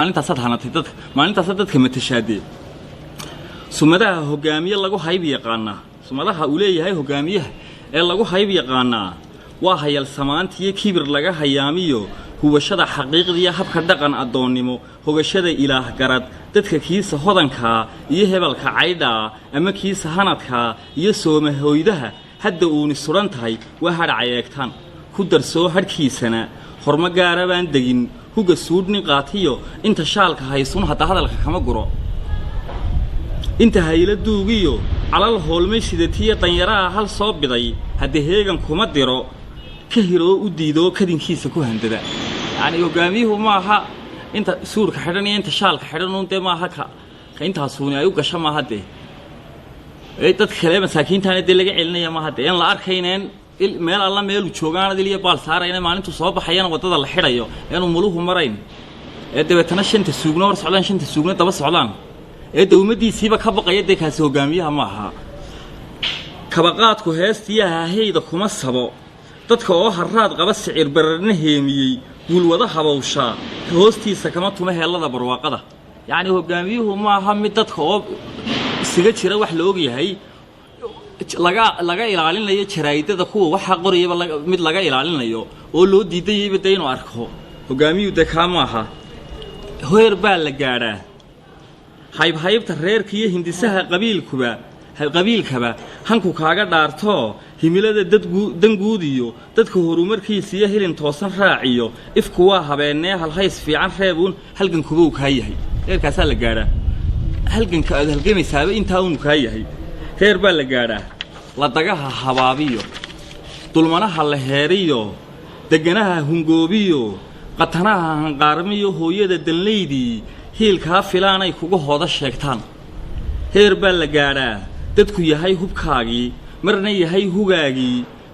maalintaas hadhanatay dadka maalintaas dadka matashaadee sumadaha hogaamiye lagu hayb yaqaana sumadaha uu leeyahay hogaamiyaha ee lagu hayb yaqaana waa hayal samaantiyo kibir laga hayaamiyo huwashada xaqiiqdiya habka dhaqan adoonnimo hogashada ilaah garad dadka kiisa hodanka iyo hebelka caydha ama kiisa hanadka iyo soomahooydaha hadda uuni suran tahay waa hadhacay eegtaan ku darsoo hadhkiisana horma gaara baan degin huga suudhni qaatiyo inta shaalka haysun hadda hadalka kama guro inta hayla duugiyo calal hoolmay sidatiya danyaraha hal soo biday hadda heegan kuma diro ka hiro u diido kadinkiisa ku handada yani hogaamiyuhu maaha inta suurka xidhan iyo inta shaalka xidhan uun dee maaha ka intaasuuni ay u gasho maaha dee dad kale masaakiintaana dee laga celinaya maaha dee in la arkayneen meel alla meelu joogaan adil iyo baal saarayna maalintu soo baxayana wadada la xidhayo inuu muluhu marayn dabeetana shanta suugno war socdaan shanta suugno daba socdaan dawladdiisiiba ka baqaya dee kaasi hogaamiyaha maaha kabaqaadku heestiyaha hayda kuma sabo dadka oo harraad qaba sicir bararna heemiyey guulwada habawsha hoostiisa kama tuma heellada barwaaqada yacni hogaamiyuhu maaha mid dadka oo isaga jira wax la og yahay laga ilaalinayo jaraa'idada kuwa waxa qorayaba mid laga ilaalinayo oo loo diidayayba dee inuu arko hogaamiyuhu dee kaa maaha heer baa la gaadhaa haybta reerka iyo hindisaha qabiilkaba hanku kaaga dhaarto himilada danguud iyo dadka horumarkiisa iyo hilin toosan raaciyo ifku waa habeenee halhays fiican reebuun halgankuba uu kaa yahay heerkaasaa la gaadhaa halganka aad halgamaysaaba intaa uunu kaa yahay heer baa la gaadhaa la dagaha habaabiyo dulmanaha la heeriyo deganaha hungoobiyo qatanaha hanqaarmiyo hooyada danlaydii hiilkaa filaanay kuga hooda sheegtaan heer baa la gaadhaa dadku yahay hubkaagii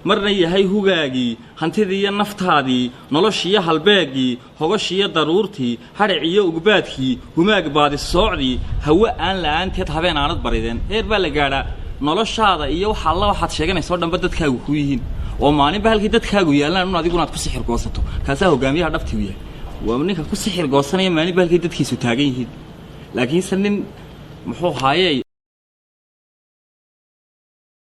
marna yahay hugaagii hantidiiyo naftaadii noloshiyo halbeegii hogashiyo daruurtii hadhaciyo ugbaadkii humaag baadi soocdii hawe aan la'aanteed habeen aanad barideen heer baa la gaadhaa noloshaada iyo waxa alla waxaad sheeganaysoo dhanba dadkaagu ku yihiin oo maalinba halkii dadkaagu yaallaan un adiguna aad ku sixir goosato kaasaa hogaamiyaha dhabtii u yahay waa ninka ku sixir goosanaya maalinba halkii dadkiisu taagan yihiin laakiinse nin muxuu haayey